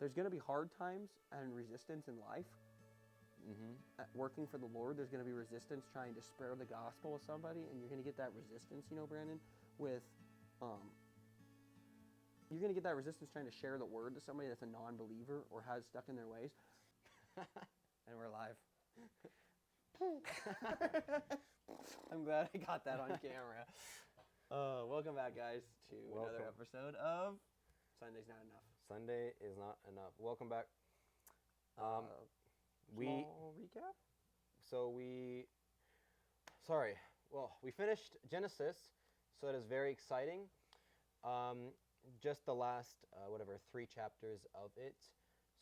there's going to be hard times and resistance in life. At working for the Lord, there's going to be resistance trying to spread the gospel with somebody, and you're going to get that resistance, Brandon, with, you're going to get that resistance trying to share the word to somebody that's a non-believer or has stuck in their ways. And we're live. I'm glad I got that on camera. Welcome back, guys, to another episode of Sunday's Not Enough. Sunday is not enough. Welcome back. Small recap? So we finished Genesis, so it is very exciting. Just the last, 3 chapters of it.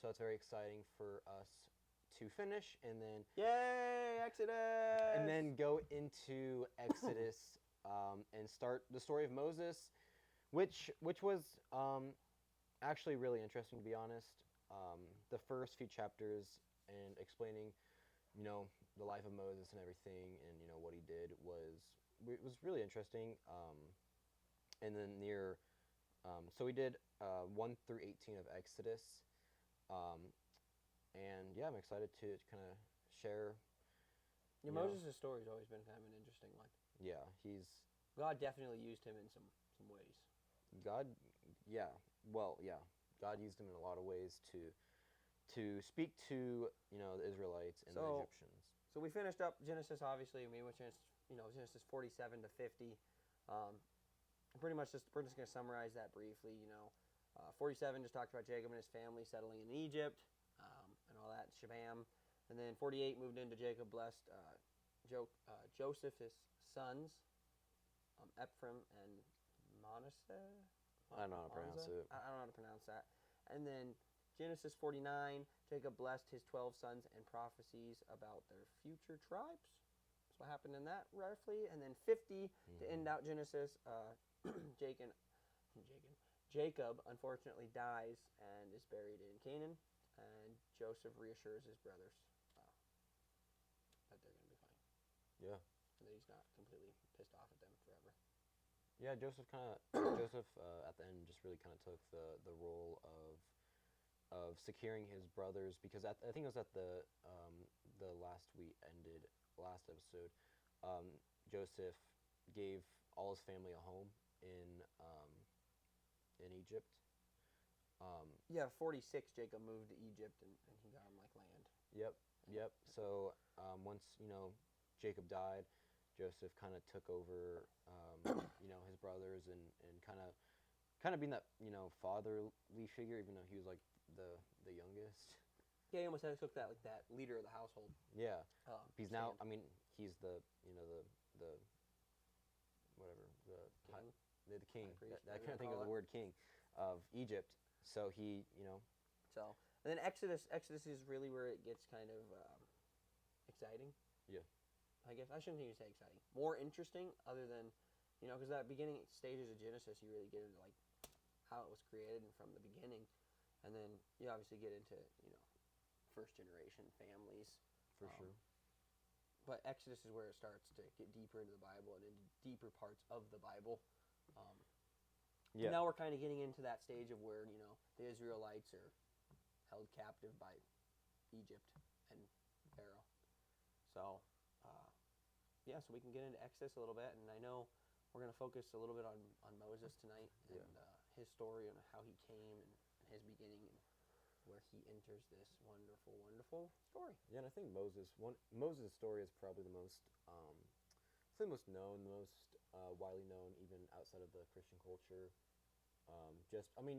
So it's very exciting for us to finish, and then... Yay, Exodus! And then go into Exodus and start the story of Moses, which was actually really interesting, to be honest. The first few chapters and explaining, the life of Moses and everything, and what he did was really interesting. And then so we did 1 through 18 of Exodus, and yeah, I'm excited to kind of share. Moses' story's always been kind of an interesting one. Yeah, God definitely used him in some ways. God used him in a lot of ways to speak to, the Israelites and the Egyptians. So we finished up Genesis, obviously, and we went to, Genesis 47 to 50. Pretty much we're just going to summarize that briefly, 47 just talked about Jacob and his family settling in Egypt, and all that shabam. And then 48 moved into Jacob blessed Joseph, his sons, Ephraim and Manasseh. I don't know how to pronounce it. I don't know how to pronounce that. And then Genesis 49, Jacob blessed his 12 sons and prophecies about their future tribes. That's what happened in that, roughly. And then 50, to end out Genesis, Jacob unfortunately dies and is buried in Canaan. And Joseph reassures his brothers that they're going to be fine. Yeah. And that he's not completely pissed off at them forever. Yeah, Joseph at the end just really kind of took the role of securing his brothers, because I think it was at the last episode, Joseph gave all his family a home in Egypt. 46 Jacob moved to Egypt and he got him land. Yep. So once Jacob died, Joseph kind of took over his brothers and kind of being that fatherly figure, even though he was the youngest. Yeah, he almost took that that leader of the household. Yeah. He's now. stand. He's the the King? the king. Priest, I couldn't think of the word king of Egypt. So he So and then Exodus is really where it gets kind of exciting. Yeah. I guess I shouldn't even say exciting. More interesting, other than because that beginning stages of Genesis, you really get into how it was created and from the beginning, and then you obviously get into first generation families. For sure. But Exodus is where it starts to get deeper into the Bible and into deeper parts of the Bible. Yeah. Now we're kind of getting into that stage of where the Israelites are held captive by Egypt and Pharaoh. So. So we can get into Exodus a little bit, and I know we're going to focus a little bit on Moses tonight and his story and how he came and his beginning and where he enters this wonderful, wonderful story. Yeah, and I think Moses' story is probably the most, most known, the most widely known, even outside of the Christian culture.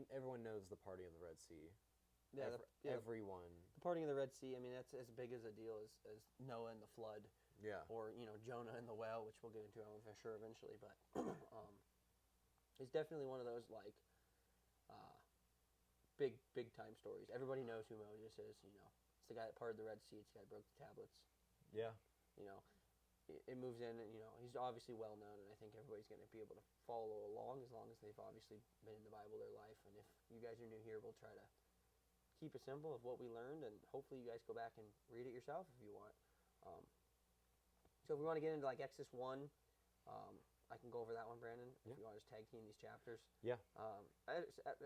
Everyone knows the parting of the Red Sea. Yeah, everyone. The parting of the Red Sea, that's as big as a deal as Noah and the flood. Yeah. Or, Jonah and the whale, which we'll get into, I'm sure, eventually. But it's definitely one of those, big time stories. Everybody knows who Moses is, It's the guy that parted the Red Sea. It's the guy that broke the tablets. Yeah. It moves in, and, he's obviously well known, and I think everybody's going to be able to follow along as long as they've obviously been in the Bible their life. And if you guys are new here, we'll try to keep it simple of what we learned, and hopefully you guys go back and read it yourself if you want. So if we want to get into Exodus 1, I I can go over that one, Brandon, if Yeah. you want to just tag team these chapters. Yeah.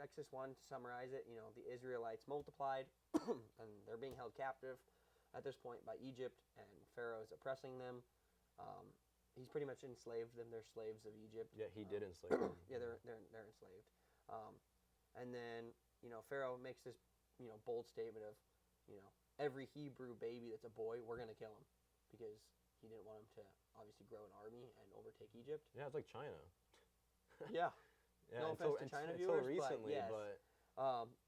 Exodus 1, to summarize it, the Israelites multiplied, and they're being held captive at this point by Egypt, and Pharaoh is oppressing them. He's pretty much enslaved them. They're slaves of Egypt. Yeah, he did enslave them. Yeah, they're enslaved. And then, Pharaoh makes this, bold statement of, every Hebrew baby that's a boy, we're going to kill him, because he didn't want him to obviously grow an army and overtake Egypt. Yeah, it's like China. Yeah. Yeah, No offense to China viewers, until recently, yes. but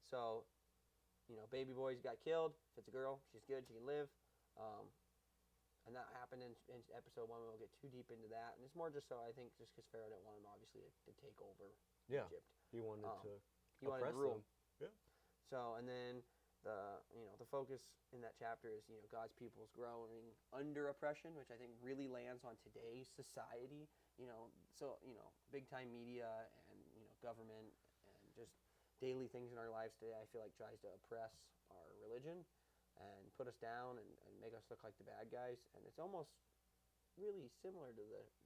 So, baby boys got killed. If it's a girl, she's good. She can live. And that happened in episode 1. We won't get too deep into that. And it's more just so, I think, just because Pharaoh didn't want him, obviously, to take over yeah, Egypt. he wanted to He wanted oppress to rule. them. Yeah. So, and then the focus in that chapter is, God's people's growing under oppression, which I think really lands on today's society. Big time media and, government and just daily things in our lives today, I feel like tries to oppress our religion and put us down and make us look like the bad guys. And it's almost really similar to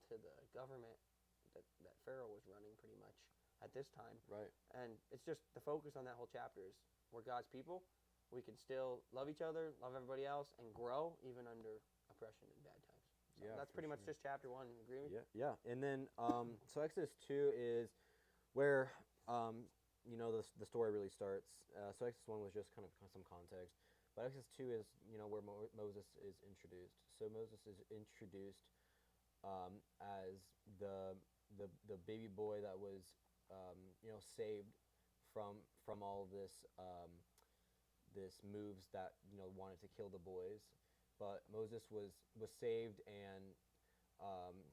the government that Pharaoh was running pretty much at this time. Right. And it's just the focus on that whole chapter is we're God's people. We can still love each other, love everybody else, and grow even under oppression and bad times. So Yeah, that's for pretty much sure. just chapter 1. Agree with me? Yeah. And then so Exodus 2 is where the story really starts. So Exodus 1 was just kind of some context, but Exodus 2 is where Moses is introduced. So Moses is introduced as the baby boy that was saved from all of this moves that wanted to kill the boys, but Moses was saved and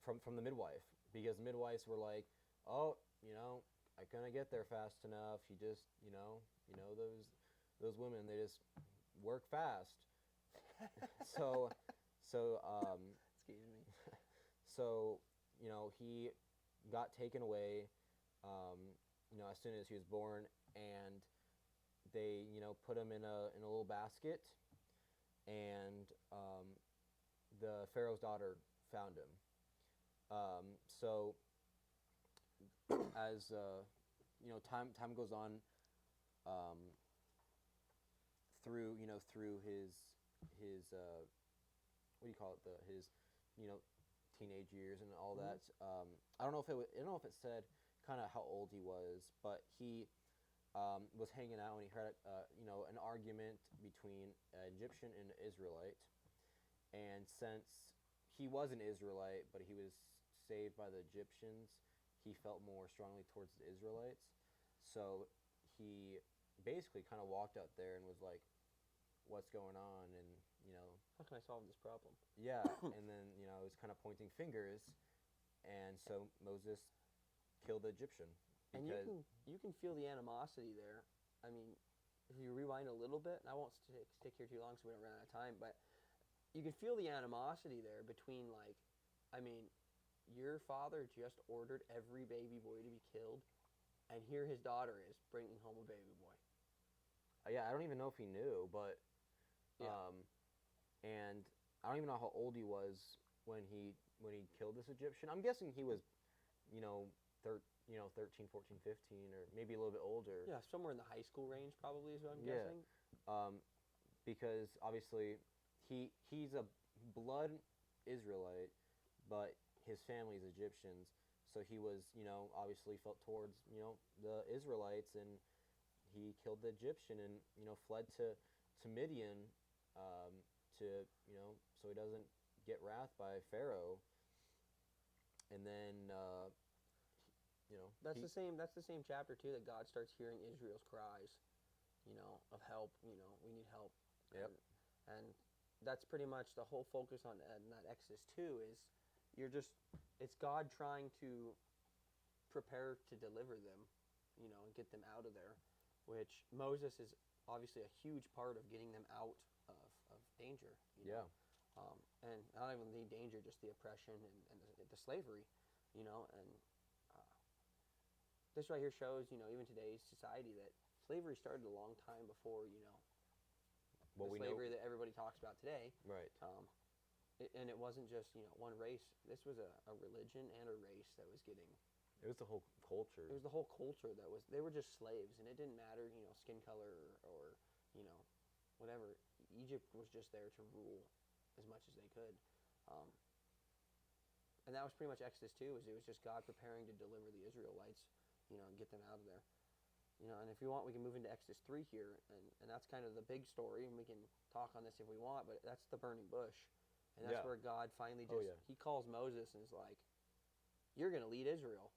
from the midwife, because the midwives were like, oh, I couldn't get there fast enough. You just those women, they just work fast. so Excuse me. so he got taken away as soon as he was born, and they put him in a little basket, and the Pharaoh's daughter found him. So as time goes on, through his what do you call it, his teenage years and all that. I don't know if it said kind of how old he was, but he was hanging out and he heard an argument between an Egyptian and an Israelite, and since he was an Israelite but he was saved by the Egyptians, he felt more strongly towards the Israelites. So he basically kind of walked out there and was like, what's going on? And How can I solve this problem? yeah, and then it was kind of pointing fingers, and so Moses killed the Egyptian. And you can feel the animosity there. I mean, if you rewind a little bit, and I won't stick here too long so we don't run out of time, but you can feel the animosity there between, like, I mean, your father just ordered every baby boy to be killed, and here his daughter is bringing home a baby boy. Yeah, I don't even know if he knew, but Yeah. and I don't even know how old he was when he killed this Egyptian. I'm guessing he was 13, 14, 15, or maybe a little bit older. Yeah, somewhere in the high school range probably is what I'm Yeah. guessing. Because obviously he's a blood Israelite, but his family is Egyptians, so he was obviously felt towards the Israelites, and he killed the Egyptian and fled to Midian to so he doesn't get wrath by Pharaoh. And then That's the same chapter too that God starts hearing Israel's cries, of help. We need help. Yep. And that's pretty much the whole focus on that Exodus 2 is it's God trying to prepare to deliver them, and get them out of there, which Moses is obviously a huge part of getting them out of danger. Yeah. And not even the danger, just the oppression and the slavery, and this right here shows, even today's society, that slavery started a long time before, What the we slavery know. that everybody talks about today. Right. and it wasn't just one race. This was a religion and a race that was getting. It was the whole culture. It was the whole culture that was. They were just slaves, and it didn't matter skin color or you know whatever. Egypt was just there to rule as much as they could. Um, and that was pretty much Exodus 2. It was just God preparing to deliver the Israelites, and get them out of there. And if you want, we can move into Exodus 3 here, and that's kind of the big story, and we can talk on this if we want, but that's the burning bush. And that's where God finally he calls Moses and is like, you're going to lead Israel.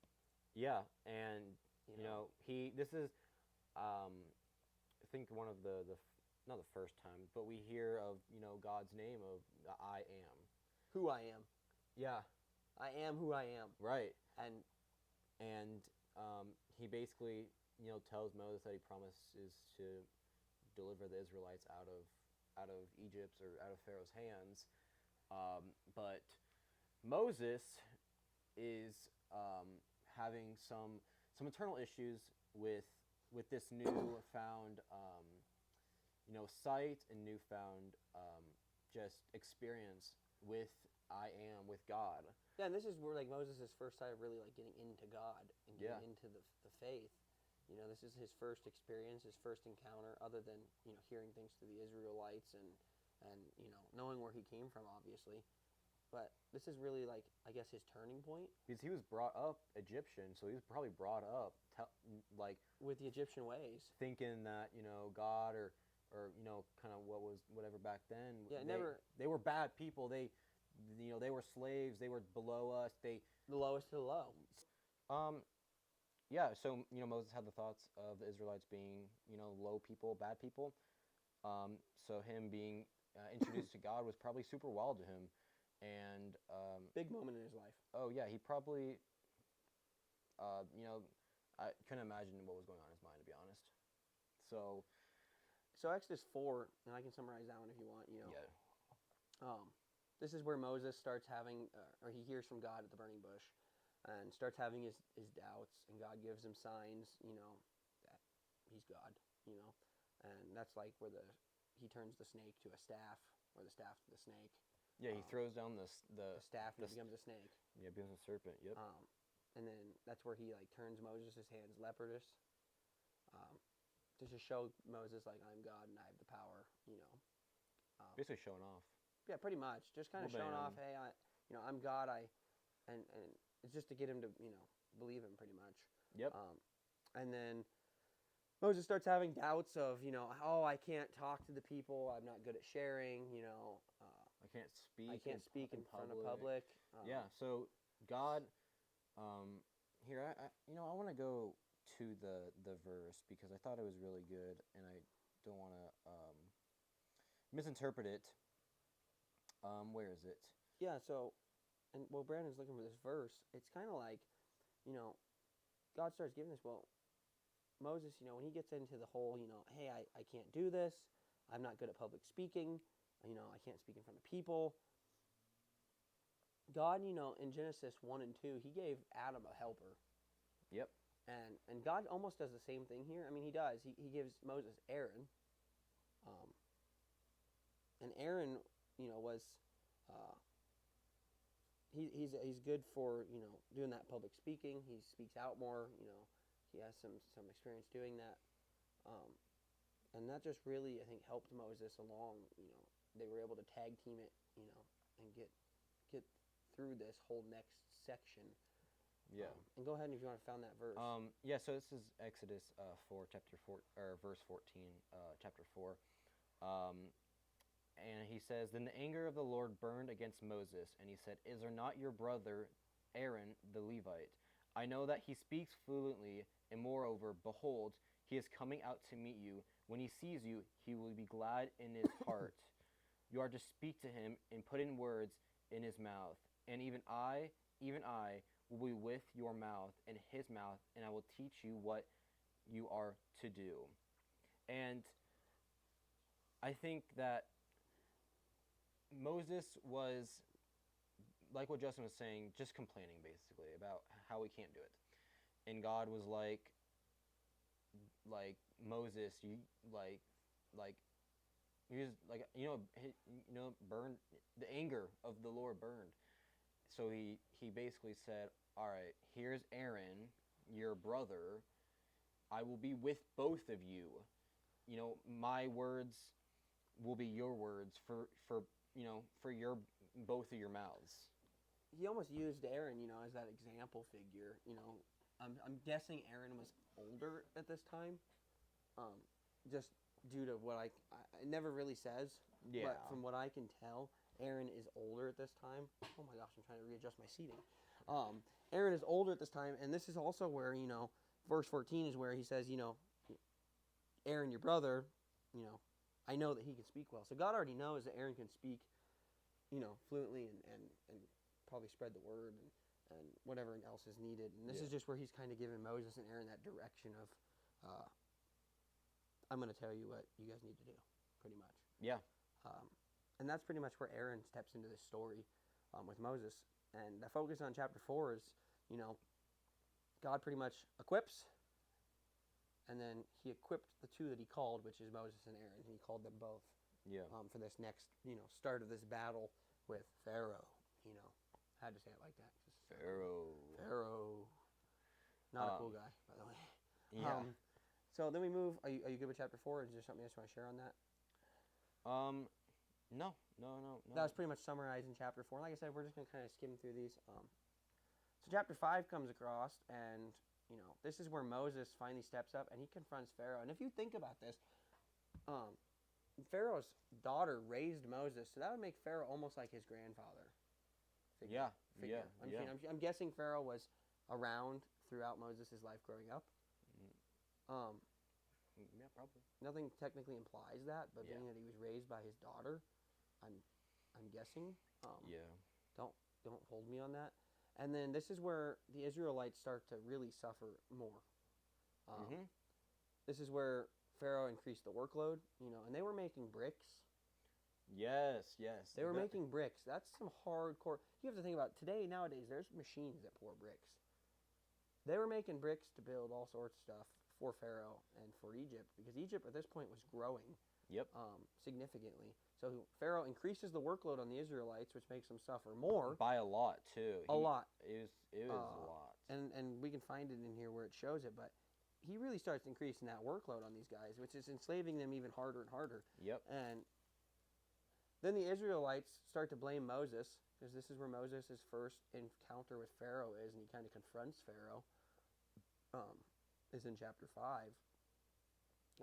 Yeah, and, this is, I think one of the not the first time, but we hear of, God's name of I am. Who I am. Yeah. I am who I am. Right. And he basically, tells Moses that he promises to deliver the Israelites out of Egypt or out of Pharaoh's hands. But Moses is having some internal issues with this newfound sight and newfound just experience with I am with God. Yeah, and this is where Moses' first time really getting into God and getting into the faith. This is his first experience, his first encounter, other than hearing things to the Israelites and knowing where he came from, obviously. But this is really I guess his turning point. Because he was brought up Egyptian, so he was probably brought up with the Egyptian ways, thinking that God or kind of whatever back then. Yeah, they were bad people. They were slaves. They were below us. The lowest to the low. Yeah, so Moses had the thoughts of the Israelites being low people, bad people. So him being introduced to God was probably super wild to him, and big moment in his life. Oh yeah, he probably I couldn't imagine what was going on in his mind, to be honest. So Exodus 4, and I can summarize that one if you want. Yeah. This is where Moses starts having, or he hears from God at the burning bush, and starts having his doubts, and God gives him signs, that he's God, and that's where he turns the snake to a staff, or the staff to the snake. Yeah, he throws down the staff and it becomes a snake. Yeah, it becomes a serpent. Yep. And then that's where he turns Moses' hands leprous, to just show Moses I'm God and I have the power, Basically showing off. Yeah, pretty much. Just kind of showing off, hey, I'm God. And it's just to get him to believe him pretty much. Yep. And then Moses starts having doubts of I can't talk to the people. I'm not good at sharing. I can't speak. I can't speak in front of public. Yeah. So God, here I want to go to the verse because I thought it was really good, and I don't want to misinterpret it. Where is it? Yeah. So. And while Brandon's looking for this verse, it's kind of God starts giving this. Well, Moses, when he gets into the whole, hey, I can't do this. I'm not good at public speaking. I can't speak in front of people. God, in Genesis 1 and 2, he gave Adam a helper. Yep. And God almost does the same thing here. I mean, he does. He gives Moses Aaron. And Aaron, was... He's good for doing that public speaking. He speaks out more. He has some experience doing that, and that just really I think helped Moses along. They were able to tag team it, and get through this whole next section. Yeah. And go ahead if you want to found that verse. Yeah. So this is Exodus 4, chapter 4, or verse 14, chapter 4. And he says, Then the anger of the Lord burned against Moses, and he said, Is there not your brother Aaron the Levite? I know that he speaks fluently, and moreover, behold, he is coming out to meet you. When he sees you, he will be glad in his heart. You are to speak to him and put in words in his mouth. And even I, will be with your mouth and his mouth, and I will teach you what you are to do. And I think that Moses was, like what Justin was saying, just complaining basically about how he can't do it. And God was like Moses, you he was like, burned, the anger of the Lord burned. So he basically said, all right, here's Aaron, your brother. I will be with both of you. My words will be your words for your both of your mouths. He almost used Aaron, as that example figure. I'm guessing Aaron was older at this time, just due to what it never really says. Yeah. But from what I can tell, Aaron is older at this time. Oh my gosh, I'm trying to readjust my seating. Aaron is older at this time, and this is also where, verse 14 is where he says, Aaron, your brother, I know that he can speak well. So God already knows that Aaron can speak, fluently and probably spread the word and whatever else is needed. And this is just where he's kind of giving Moses and Aaron that direction of, I'm going to tell you what you guys need to do, pretty much. Yeah. And that's pretty much where Aaron steps into this story with Moses. And the focus on chapter 4 is, God pretty much equips, and then he equipped the two that he called, which is Moses and Aaron. He called them both. Yeah. For this next, start of this battle with Pharaoh. Had to say it like that. Pharaoh. Not a cool guy, by the way. Yeah. So then we move. Are you good with chapter 4? Is there something else you want to share on that? No. That was pretty much summarized in chapter 4. Like I said, we're just going to kind of skim through these. So chapter 5 comes across, and, this is where Moses finally steps up, and he confronts Pharaoh. And if you think about this, Pharaoh's daughter raised Moses, so that would make Pharaoh almost like his grandfather. Figure. I'm guessing Pharaoh was around throughout Moses' life growing up. Yeah, probably. Nothing technically implies that, but being that he was raised by his daughter, I'm guessing. Don't hold me on that. And then this is where the Israelites start to really suffer more. This is where Pharaoh increased the workload, and they were making bricks. Yes. They were making bricks. That's some hardcore. You have to think about today, nowadays, there's machines that pour bricks. They were making bricks to build all sorts of stuff for Pharaoh and for Egypt, because Egypt at this point was growing significantly. So Pharaoh increases the workload on the Israelites, which makes them suffer more. By a lot, too. A lot. It was a lot. And we can find it in here where it shows it, but he really starts increasing that workload on these guys, which is enslaving them even harder and harder. Yep. And then the Israelites start to blame Moses, because this is where Moses' first encounter with Pharaoh is, and he kind of confronts Pharaoh, is in chapter 5.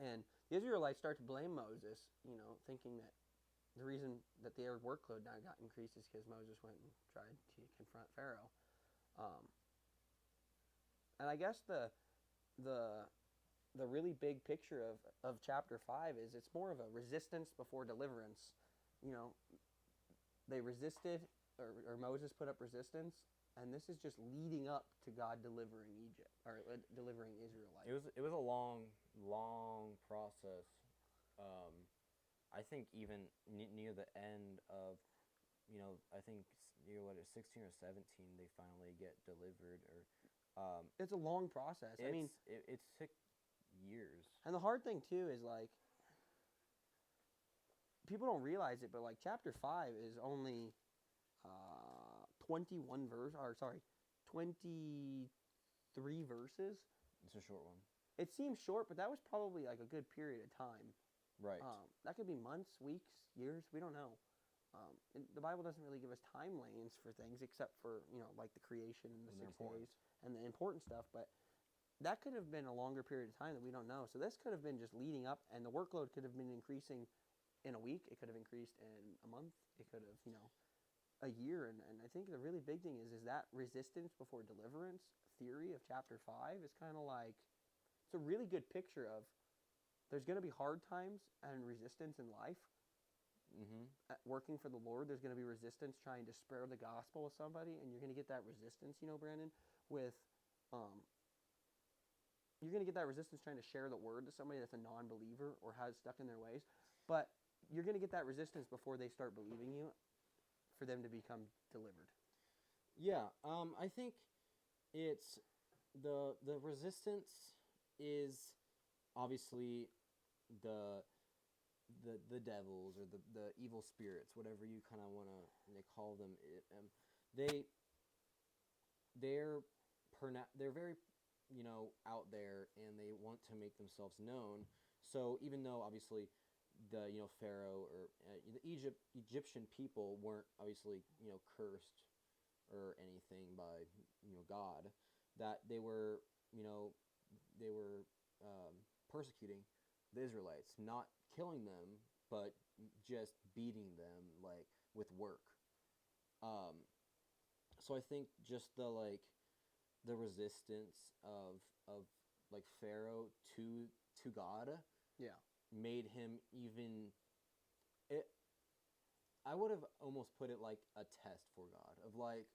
And the Israelites start to blame Moses, thinking that the reason that their workload now got increased is because Moses went and tried to confront Pharaoh. And I guess the really big picture of chapter 5 is it's more of a resistance before deliverance. They resisted, or Moses put up resistance, and this is just leading up to God delivering Egypt, or delivering Israelites. It was a long process. I think even near the end of, I think near 16 or 17, they finally get delivered. Or it's a long process. It took years. And the hard thing too is people don't realize it, but chapter 5 is only 23 verses. It's a short one. It seems short, but that was probably a good period of time. Right. That could be months, weeks, years. We don't know. The Bible doesn't really give us timelines for things, except for the creation and the 6 days and the important stuff. But that could have been a longer period of time that we don't know. So this could have been just leading up, and the workload could have been increasing in a week. It could have increased in a month. It could have a year. And I think the really big thing is that resistance before deliverance theory of chapter 5 is kind of it's a really good picture of there's going to be hard times and resistance in life. Working for the Lord, there's going to be resistance trying to spread the gospel with somebody, and you're going to get that resistance, Brandon, with you're going to get that resistance trying to share the word to somebody that's a non-believer or has stuck in their ways. But you're going to get that resistance before they start believing you, for them to become delivered. Yeah, I think it's the resistance is obviously the devils or the evil spirits, whatever you kind of want to call them, they they're they're very out there, and they want to make themselves known. So even though obviously the Pharaoh or the Egyptian people weren't obviously cursed or anything by God, that they were persecuting the Israelites, not killing them, but just beating them like with work. So I think just the resistance of like Pharaoh to God Yeah. made him even it. I would have almost put it like a test for God of like,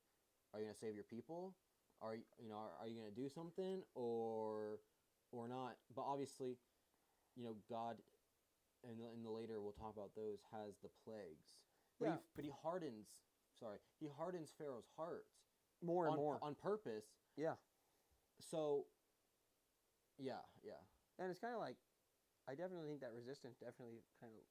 are you gonna save your people? Are are you gonna do something or not? But obviously, God, and in the later we'll talk about those, has the plagues. But Yeah. he hardens. Sorry, he hardens Pharaoh's heart More and more. on purpose. Yeah. So, yeah. And it's kind of like, I definitely think that resistance definitely kind of,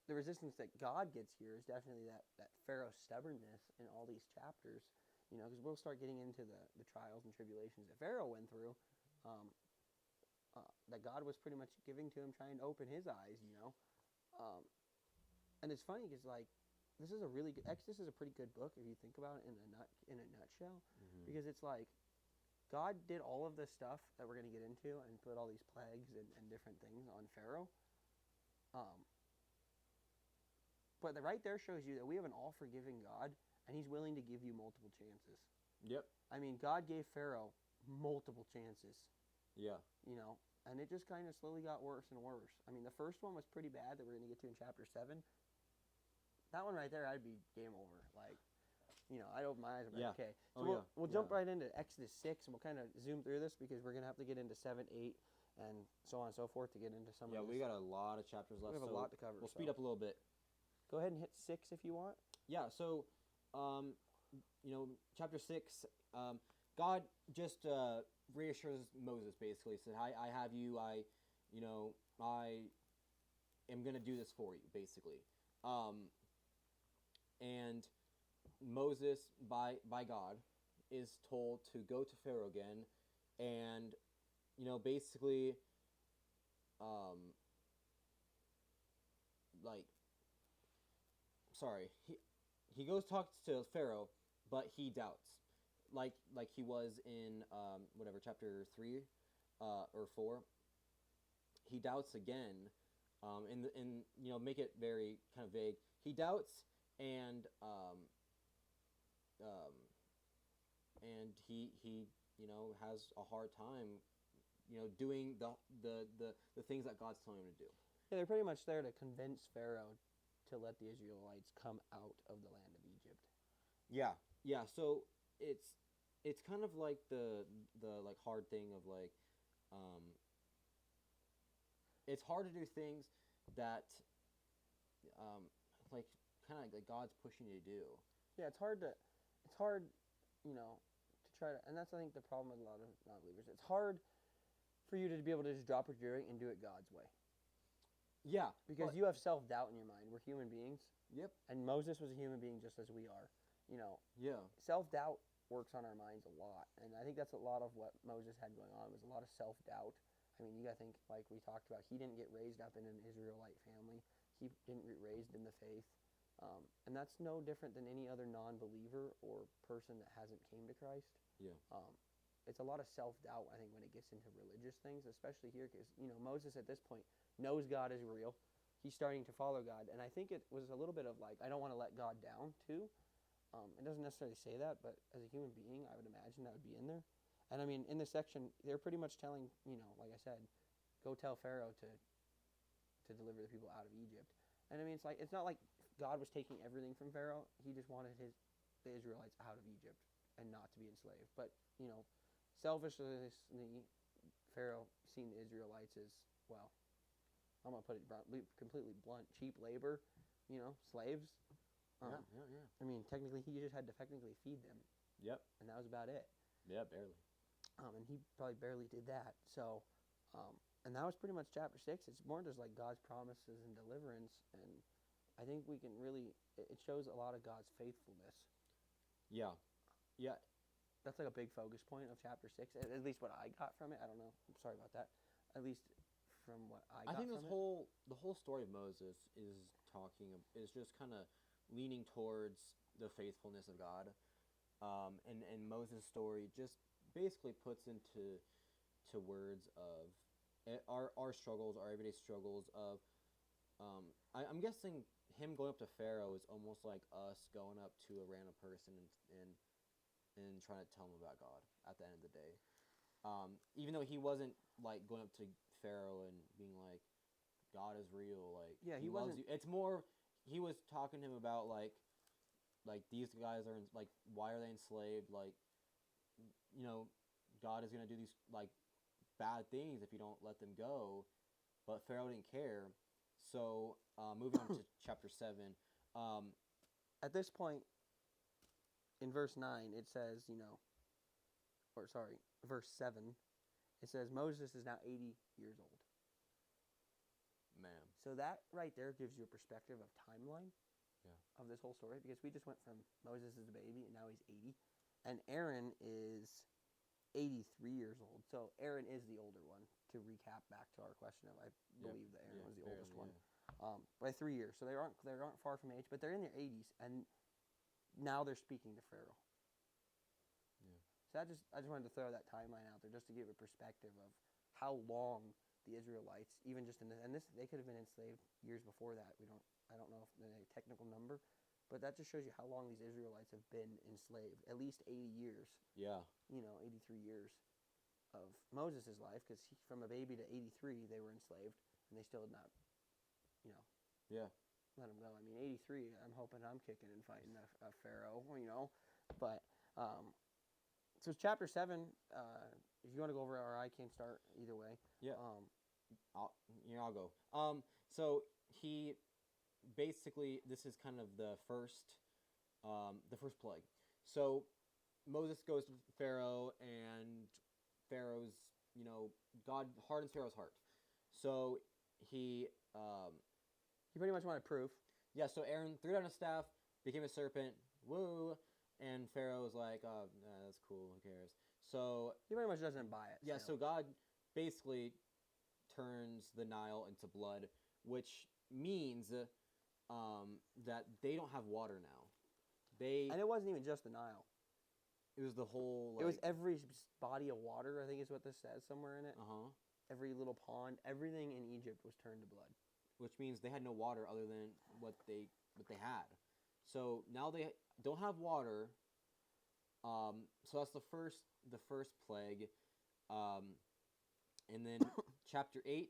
the resistance that God gets here is definitely that Pharaoh's stubbornness in all these chapters, because we'll start getting into the trials and tribulations that Pharaoh went through, that God was pretty much giving to him, trying to open his eyes, and it's funny because like, this is a really good, Exodus is a pretty good book if you think about it in a nutshell, because it's like, God did all of this stuff that we're going to get into and put all these plagues and different things on Pharaoh. But right there shows you that we have an all-forgiving God, and he's willing to give you multiple chances. Yep. I mean, God gave Pharaoh multiple chances. Yeah. And it just kind of slowly got worse and worse. I mean, the first one was pretty bad that we're going to get to in chapter 7. That one right there, I'd be game over. Like, I'd open my eyes and be like, okay. So we'll jump right into Exodus 6, and we'll kind of zoom through this because we're going to have to get into 7, 8, and so on and so forth to get into some of this. Yeah, we got a lot of chapters left. We have a lot to cover. We'll speed up a little bit. Go ahead and hit 6 if you want. Yeah, so, chapter 6, God just reassures Moses, basically. Said, I have you, I am going to do this for you, basically. And Moses, by God, is told to go to Pharaoh again, and basically, he goes talks to Pharaoh, but he doubts, like he was in chapter 3, or 4. He doubts again, and make it very kind of vague. He doubts, and he has a hard time doing the things that God's telling him to do. Yeah, they're pretty much there to convince Pharaoh to let the Israelites come out of the land of Egypt. Yeah. So it's kind of like the like hard thing of like, it's hard to do things that like kind of like God's pushing you to do. Yeah, it's hard to try to, and that's I think the problem with a lot of non-believers. It's hard for you to be able to just drop what you're doing and do it God's way. Yeah, because you have self-doubt in your mind. We're human beings. Yep. And Moses was a human being just as we are. Yeah. Self-doubt works on our minds a lot, and I think that's a lot of what Moses had going on, was a lot of self-doubt. I mean, you got to think, like we talked about, he didn't get raised up in an Israelite family. He didn't get raised in the faith. And that's no different than any other non-believer or person that hasn't came to Christ. Yeah. It's a lot of self-doubt, I think, when it gets into religious things, especially here, because, Moses at this point knows God is real. He's starting to follow God. And I think it was a little bit of like, I don't want to let God down, too. It doesn't necessarily say that, but as a human being, I would imagine that would be in there. And, I mean, in this section, they're pretty much telling, like I said, go tell Pharaoh to deliver the people out of Egypt. And, I mean, it's not like God was taking everything from Pharaoh. He just wanted the Israelites out of Egypt and not to be enslaved. But, selfishly, Pharaoh seen the Israelites as, well, I'm going to put it completely blunt, cheap labor, slaves. Yeah. I mean, technically, he just had to technically feed them. Yep. And that was about it. Yeah, barely. And he probably barely did that. So, And that was pretty much chapter 6. It's more just like God's promises and deliverance, and I think we can really, it shows a lot of God's faithfulness. Yeah. Yeah. That's like a big focus point of chapter 6, at least what I got from it. I don't know. I'm sorry about that. At least from what I got I think from this it. the whole story of Moses is just kind of leaning towards the faithfulness of God, and Moses' story just basically puts into words of our struggles, our everyday struggles of. I'm guessing him going up to Pharaoh is almost like us going up to a random person and trying to tell him about God at the end of the day. Even though he wasn't like going up to Pharaoh and being like, God is real, like Yeah, he loves wasn't. you. It's more he was talking to him about like these guys are like, why are they enslaved? Like, you know, God is gonna do these like bad things if you don't let them go. But Pharaoh didn't care. So moving on to chapter 7. At this point, in verse 9, it says, verse 7, it says Moses is now 80 years old. Man. So that right there gives you a perspective of timeline of this whole story, because we just went from Moses as a baby and now he's 80, and Aaron is 83 years old. So Aaron is the older one, to recap back to our question of, I believe that Aaron was the oldest one. By 3 years. So they aren't far from age, but they're in their 80s, and now they're speaking to Pharaoh. Yeah. So I just wanted to throw that timeline out there just to give a perspective of how long the Israelites, even just they could have been enslaved years before that. I don't know if there's a technical number, but that just shows you how long these Israelites have been enslaved. At least 80 years. Yeah. 83 years of Moses' life, because from a baby to 83, they were enslaved, and they still had not, Yeah. let him go. I mean, 83, I'm hoping I'm kicking and fighting a Pharaoh, But, so it's chapter 7. If you want to go over it, or I can start, either way. Yeah. I'll go. So he basically, this is kind of the first plague. So Moses goes to Pharaoh, and Pharaoh's, God hardens Pharaoh's heart. So he pretty much wanted proof. Yeah, so Aaron threw down a staff, became a serpent, woo, and Pharaoh was like, oh, nah, that's cool, who cares? So He pretty much doesn't buy it. yeah, so God basically turns the Nile into blood, which means that they don't have water now. And it wasn't even just the Nile. It was the whole. It was every body of water, I think is what this says somewhere in it. Uh-huh. Every little pond, everything in Egypt was turned to blood. Which means they had no water other than what they had. So now they don't have water. So that's the first plague. And then chapter 8,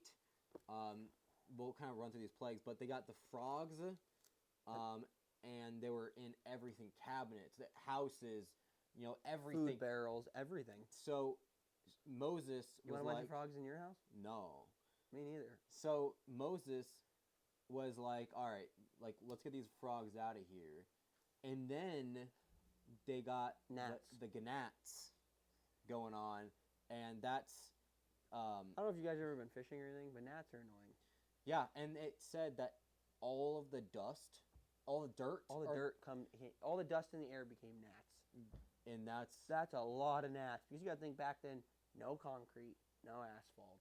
we'll kind of run through these plagues, but they got the frogs, and they were in everything, cabinets, houses, everything. Food barrels, everything. So Moses You want a bunch of frogs in your house? No. Me neither. So Moses was like, all right, like, let's get these frogs out of here. And then they got the gnats going on, and that's... I don't know if you guys have ever been fishing or anything, but gnats are annoying. Yeah, and it said that all of the dust, all the dirt... all the dust in the air became gnats. And that's... That's a lot of gnats. Because you got to think, back then, no concrete, no asphalt.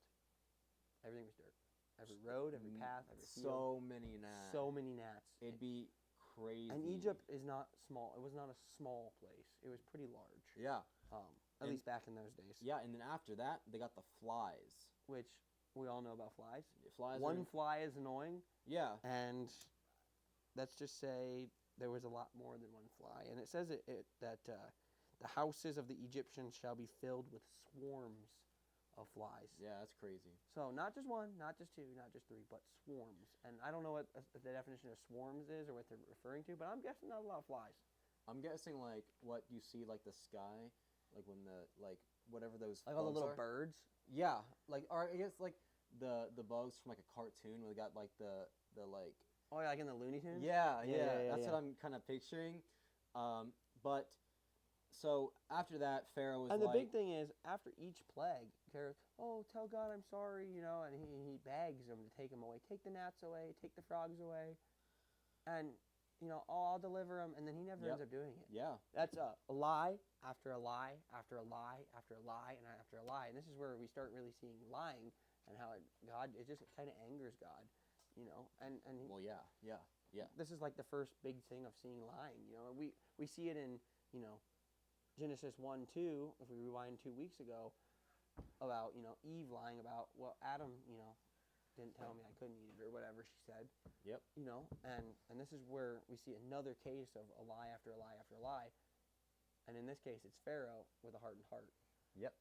Everything was dirt. Every road, every path, every field. So many gnats. So many gnats. It'd be crazy. And Egypt is not small. It was not a small place. It was pretty large. Yeah. At least back in those days. Yeah, and then after that, they got the flies. Which we all know about flies. One fly is annoying. Yeah. And let's just say there was a lot more than one fly. And it says that the houses of the Egyptians shall be filled with swarms of flies. Yeah, that's crazy. So not just one, not just two, not just three, but swarms. And I don't know what the definition of swarms is or what they're referring to, but I'm guessing not a lot of flies. I'm guessing like what you see, like the sky, like when whatever those like all the little are. birds. Yeah, or I guess like the bugs from like a cartoon where they got like the like. Oh, yeah, like in the Looney Tunes. Yeah. That's what I'm kind of picturing. But so after that, Pharaoh was and the big thing is, after each plague, Terror, oh, tell God I'm sorry, and he begs them to take him away. Take the gnats away, take the frogs away. And, I'll deliver him, and then he never ends up doing it. Yeah. That's a lie after a lie after a lie after a lie and after a lie. And this is where we start really seeing lying and how it just kind of angers God, and Well, yeah. this is like the first big thing of seeing lying. We see it in, Genesis 1:2, if we rewind 2 weeks ago, about, Eve lying about, well, Adam, didn't tell me I couldn't eat it or whatever she said. Yep. And this is where we see another case of a lie after a lie after a lie. And in this case, it's Pharaoh with a hardened heart. Yep.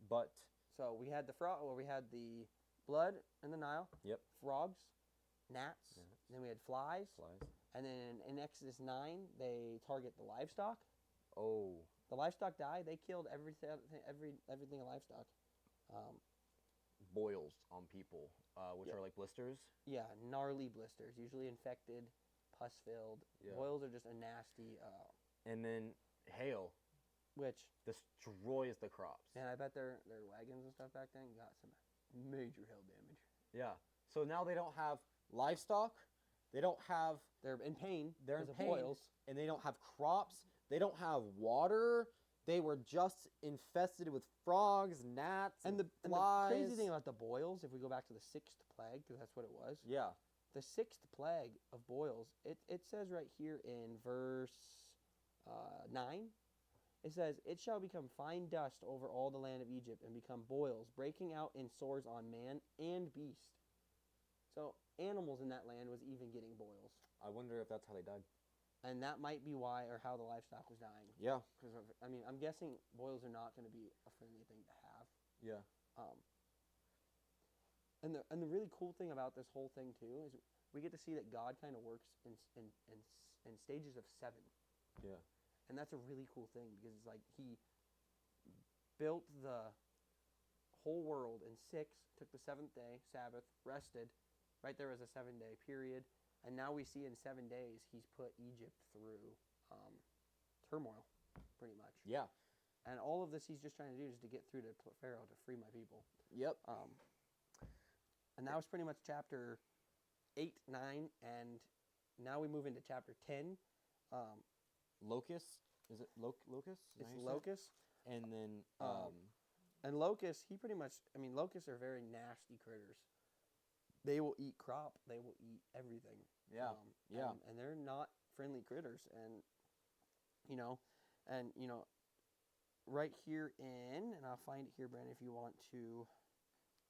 But so we had the blood in the Nile. Yep. Frogs, gnats. Then we had flies. And then in Exodus 9, they target the livestock. Oh. The livestock die. They killed everything of livestock. Boils on people, which are like blisters. Yeah, gnarly blisters, usually infected, pus-filled. Yeah. Boils are just a nasty. And then hail, which destroys the crops. And I bet their wagons and stuff back then got some major hail damage. Yeah. So now they don't have livestock. They don't have. They're in pain. They're in pain, boils. And they don't have crops. They don't have water. They were just infested with frogs, gnats, and flies. The crazy thing about the boils, if we go back to the 6th plague, because that's what it was. Yeah. The 6th plague of boils, it says right here in verse 9, it says, "It shall become fine dust over all the land of Egypt and become boils, breaking out in sores on man and beast." So animals in that land was even getting boils. I wonder if that's how they died. And that might be why, or how the livestock was dying. Yeah. Because I'm guessing boils are not going to be a friendly thing to have. Yeah. And the really cool thing about this whole thing too is we get to see that God kind of works in stages of 7. Yeah. And that's a really cool thing because it's like he built the whole world in 6, took the 7th day, Sabbath, rested. Right there was a 7-day period. And now we see in 7 days, he's put Egypt through turmoil, pretty much. Yeah. And all of this he's just trying to do is to get through to Pharaoh to free my people. Yep. And that was pretty much chapter 8, 9, and now we move into chapter 10. Locust? Is it locust? It's locust. And then... and locust, locusts are very nasty critters. They will eat crop. They will eat everything. Yeah. And they're not friendly critters. And right here and I'll find it here, Brandon, if you want to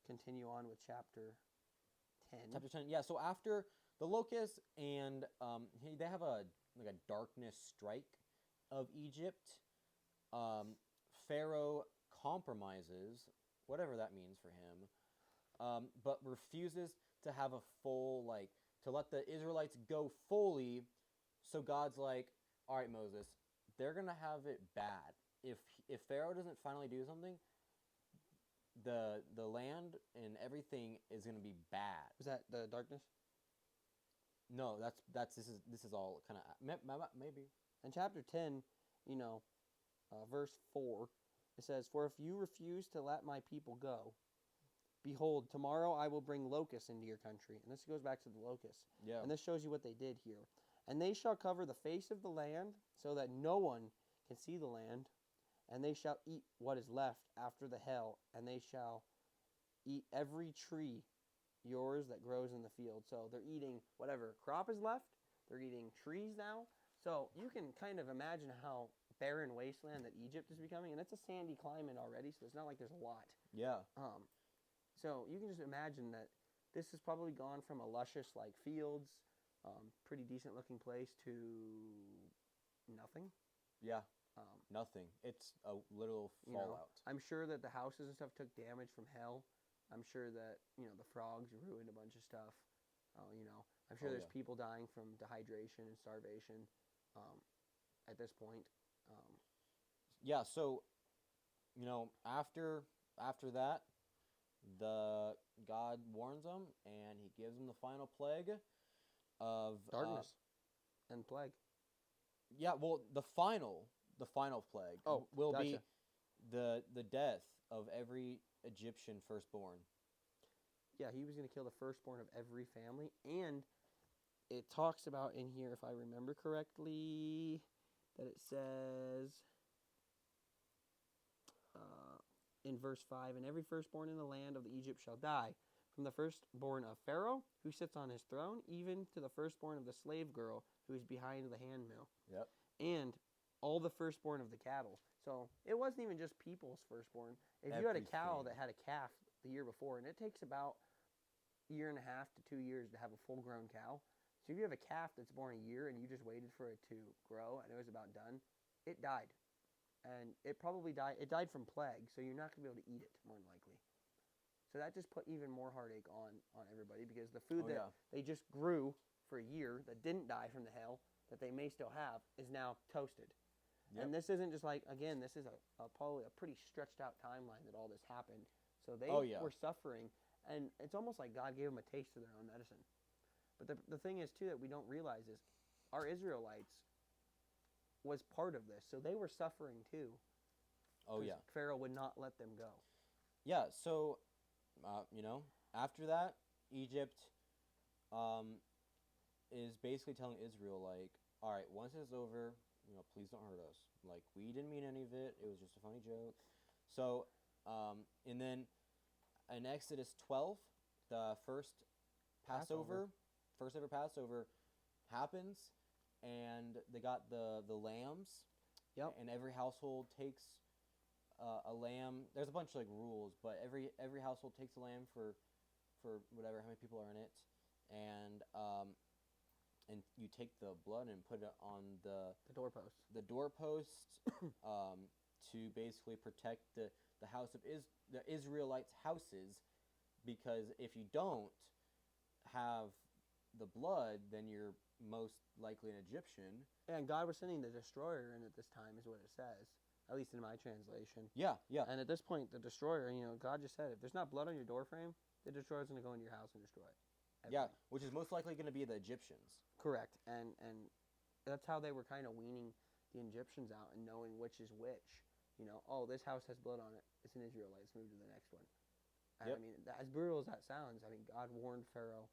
continue on with chapter 10. Chapter 10. Yeah. So after the locust and they have a darkness strike of Egypt. Pharaoh compromises, whatever that means for him. But refuses to have a full, to let the Israelites go fully. So God's like, all right, Moses, they're going to have it bad. If Pharaoh doesn't finally do something, the land and everything is going to be bad. Was that the darkness? No, this is all kind of, maybe. In chapter 10, verse 4, it says, "For if you refuse to let my people go, behold, tomorrow I will bring locusts into your country." And this goes back to the locusts. Yeah. And this shows you what they did here. "And they shall cover the face of the land, so that no one can see the land. And they shall eat what is left after the hail, and they shall eat every tree yours that grows in the field." So they're eating whatever crop is left. They're eating trees now. So you can kind of imagine how barren wasteland that Egypt is becoming. And it's a sandy climate already, so it's not like there's a lot. Yeah. So you can just imagine that this has probably gone from a luscious fields, pretty decent looking place to nothing. Yeah. Nothing. It's a literal fallout. I'm sure that the houses and stuff took damage from hell. I'm sure that the frogs ruined a bunch of stuff. I'm sure there's people dying from dehydration and starvation at this point. Yeah. So, after that, the God warns them, and he gives them the final plague of darkness and plague. Yeah, well, the final plague will gotcha. be the death of every Egyptian firstborn. Yeah, he was going to kill the firstborn of every family. And it talks about in here, if I remember correctly, that it says in verse 5, and every firstborn in the land of Egypt shall die, from the firstborn of Pharaoh, who sits on his throne, even to the firstborn of the slave girl, who is behind the handmill. Yep. And all the firstborn of the cattle. So it wasn't even just people's firstborn. If you had a cow that Everything. had a calf the year before, and it takes about a year and a half to 2 years to have a full-grown cow. So if you have a calf that's born a year and you just waited for it to grow and it was about done, it died. And it probably died. It died from plague, so you're not going to be able to eat it, more than likely. So that just put even more heartache on everybody, because the food that they just grew for a year that didn't die from the hail, that they may still have, is now toasted. Yep. And this isn't just like, again, this is probably a pretty stretched out timeline that all this happened. So they were suffering, and it's almost like God gave them a taste of their own medicine. But the thing is, too, that we don't realize is our Israelites was part of this. So they were suffering, too. Oh, yeah. Pharaoh would not let them go. Yeah, so, after that, Egypt is basically telling Israel, like, all right, once it's over, please don't hurt us. Like, we didn't mean any of it. It was just a funny joke. So, and then in Exodus 12, the first first ever Passover happens, and they got the lambs. Yep. And every household takes a lamb. There's a bunch of like rules, but every household takes a lamb for whatever, how many people are in it, and you take the blood and put it on the doorpost. The doorpost to basically protect the house of the Israelites' houses, because if you don't have the blood, then you're most likely an Egyptian. And God was sending the destroyer in at this time, is what it says, at least in my translation. Yeah. And at this point, the destroyer, God just said, if there's not blood on your doorframe, the destroyer's going to go into your house and destroy it. Yeah, which is most likely going to be the Egyptians. Correct. And that's how they were kind of weaning the Egyptians out and knowing which is which. This house has blood on it. It's an Israelite. Let's move to the next one. And Yep. as brutal as that sounds, God warned Pharaoh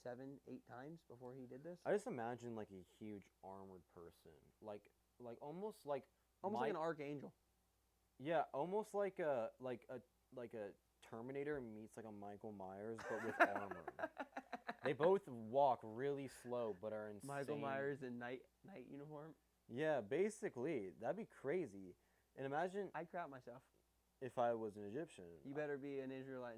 7, 8 times before he did this. I just imagine like a huge armored person, like almost like an archangel. Yeah, almost like a Terminator meets like a Michael Myers, but with armor. They both walk really slow, but are insane. Michael Myers in night uniform. Yeah, basically, that'd be crazy. And imagine I'd crap myself if I was an Egyptian. You better be an Israelite,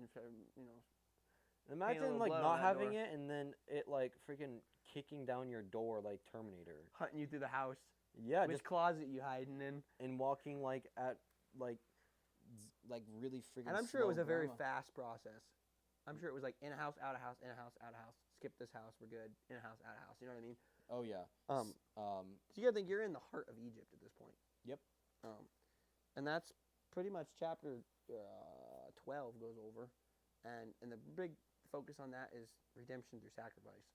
Imagine like not having it, and then it like freaking kicking down your door like Terminator, hunting you through the house. Yeah, which closet you hiding in, and walking like at like really freaking. And I'm sure it was a very fast process. I'm sure it was like in a house, out of house, in a house, out of house. Skip this house, we're good. In a house, out of house. You know what I mean? Oh yeah. So you gotta think you're in the heart of Egypt at this point. Yep. And that's pretty much chapter 12 goes over, and the big focus on that is redemption through sacrifice.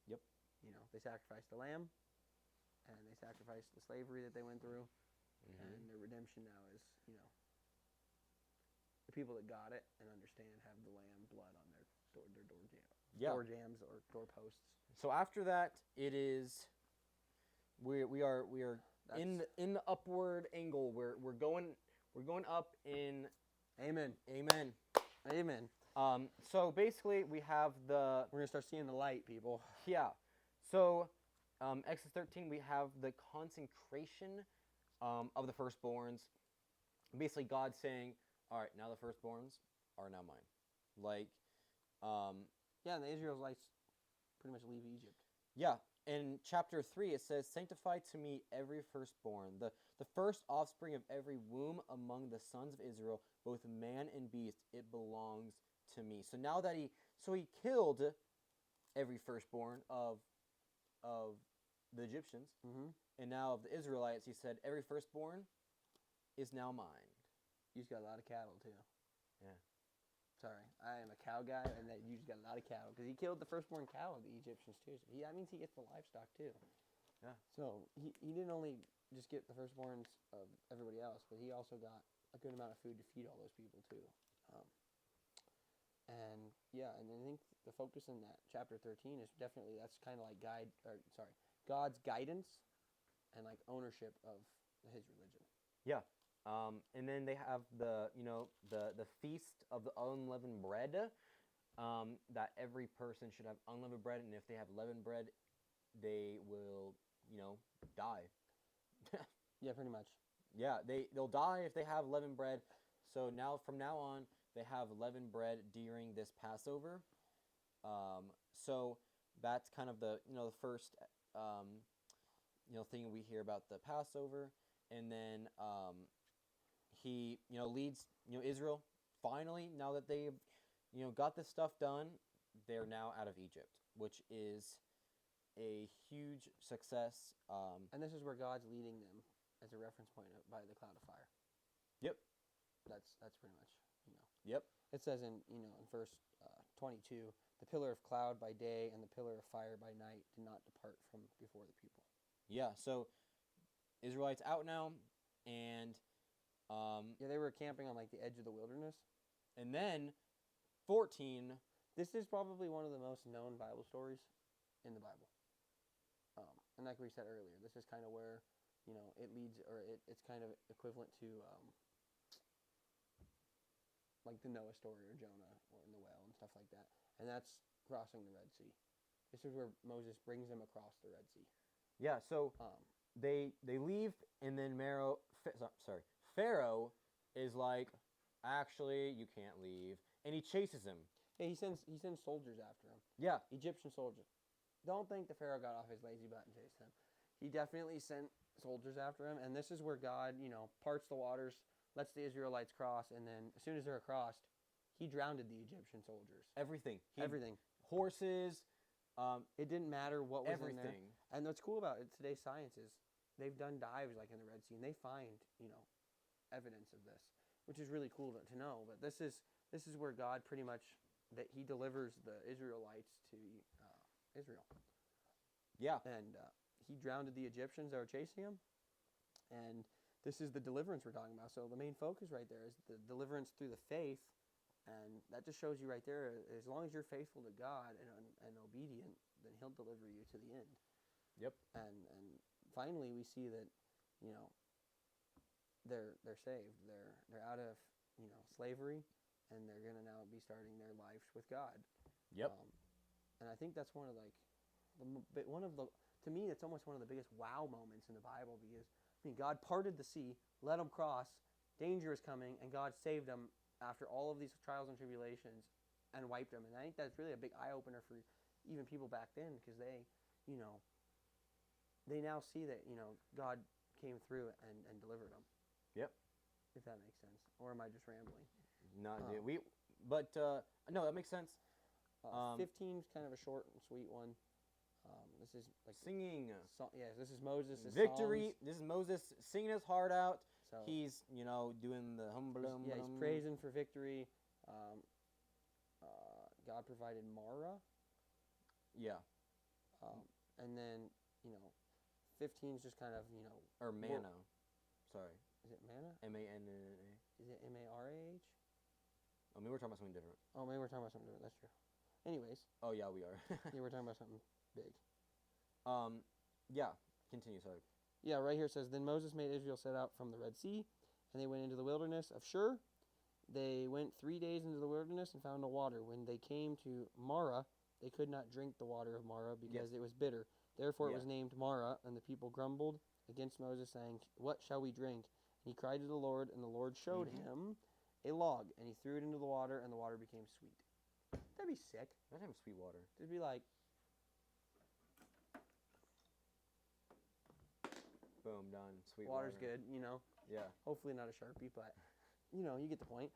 Yep. They sacrificed the lamb, and they sacrificed the slavery that they went through, and their redemption now is, the people that got it and understand have the lamb blood on their door jams or doorposts. So after that, it is we are in the upward angle. We're going up in. Amen. Amen. Amen. So basically, we have we're gonna start seeing the light, people. Yeah. So, Exodus 13, we have the consecration of the firstborns. Basically, God saying, "All right, now the firstborns are now mine." Like, yeah, and the Israelites pretty much leave Egypt. Yeah. In chapter 3, it says, "Sanctify to me every firstborn, the first offspring of every womb among the sons of Israel, both man and beast, it belongs to me." So now that he killed every firstborn of the Egyptians, and now of the Israelites, he said, every firstborn is now mine. You just got a lot of cattle too. Yeah. Sorry, I am a cow guy, and that you just got a lot of cattle because he killed the firstborn cow of the Egyptians too. So that means he gets the livestock too. Yeah. So he didn't only just get the firstborns of everybody else, but he also got a good amount of food to feed all those people too. Um, and yeah, and I think the focus in that chapter 13 is definitely that's kind of like God's guidance and like ownership of his religion. Yeah. And then they have the feast of the unleavened bread. That every person should have unleavened bread, and if they have leavened bread, they will die. Yeah, pretty much. Yeah, they'll die if they have leavened bread. So from now on, they have leavened bread during this Passover. So that's kind of the first thing we hear about the Passover, and then he leads Israel finally, now that they've got this stuff done. They're now out of Egypt, which is a huge success. And this is where God's leading them as a reference point by the cloud of fire. Yep. That's pretty much Yep. It says in verse 22, the pillar of cloud by day and the pillar of fire by night did not depart from before the people. Yeah. So Israelites out now, and yeah, they were camping on like the edge of the wilderness. And then 14. This is probably one of the most known Bible stories in the Bible. And like we said earlier, this is kind of where, it leads, or it's kind of equivalent to like the Noah story or Jonah or in the whale and stuff like that. And that's crossing the Red Sea. This is where Moses brings them across the Red Sea. Yeah, so they leave, and then Pharaoh is like, actually, you can't leave, and he chases him. Yeah, he sends soldiers after him. Yeah. Egyptian soldiers. Don't think the Pharaoh got off his lazy butt and chased him. He definitely sent soldiers after him, and this is where God, parts the waters, lets the Israelites cross, and then as soon as they're across, he drowned the Egyptian soldiers. Everything. Everything. Horses. It didn't matter what was everything. in there. And what's cool about it, today's science is they've done dives like in the Red Sea, and they find, evidence of this, which is really cool to know. But this is where God pretty much, that he delivers the Israelites to Israel. Yeah. And he drowned the Egyptians that were chasing him. And this is the deliverance we're talking about. So the main focus right there is the deliverance through the faith. And that just shows you right there, as long as you're faithful to God and obedient, then he'll deliver you to the end. Yep. And finally we see that, they're saved. They're out of, slavery, and they're going to now be starting their lives with God. Yep. And I think that's one of to me, it's almost one of the biggest wow moments in the Bible, because God parted the sea, let them cross, danger is coming, and God saved them after all of these trials and tribulations and wiped them. And I think that's really a big eye opener for even people back then, because they now see that God came through and delivered them. Yep. If that makes sense, or am I just rambling? No, no, that makes sense. 15's kind of a short and sweet one. This is like singing. This is Moses' victory. Songs. This is Moses singing his heart out. So he's doing the humble. He's praising for victory. God provided Mara. Yeah. And then 15's just kind of or manna. Sorry. Is it manna? M-A-N-N-A. Is it M-A-R-A-H? Oh, maybe we're talking about something different. Oh, maybe we're talking about something different. That's true. Anyways. Oh yeah, we are. Yeah, we're talking about something big. Yeah. Continue. Sorry. Yeah, right here it says, then Moses made Israel set out from the Red Sea, and they went into the wilderness of Shur. They went 3 days into the wilderness and found no water. When they came to Mara, they could not drink the water of Mara because it was bitter. Therefore it was named Mara, and the people grumbled against Moses, saying, what shall we drink? And he cried to the Lord, and the Lord showed him a log, and he threw it into the water, and the water became sweet. That'd be sick. Imagine having sweet water. It'd be like, boom, done. Sweet water's water. good, Yeah. Hopefully not a Sharpie, but, you get the point.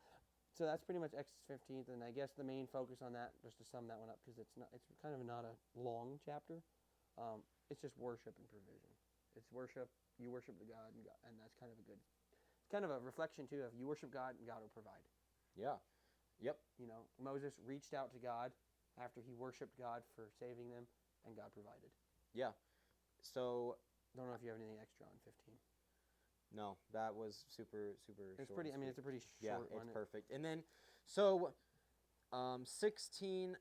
So that's pretty much Exodus 15th, and I guess the main focus on that, just to sum that one up, because it's kind of not a long chapter. It's just worship and provision. It's worship. You worship the God, and that's kind of it's kind of a reflection too of you worship God and God will provide. Yeah. Yep. Moses reached out to God after he worshipped God for saving them, and God provided. Yeah. So Don't know if you have anything extra on 15. no, that was super super. It's short pretty. and I mean, sweet. it's a pretty Yeah, short it's one. perfect. And then, so 16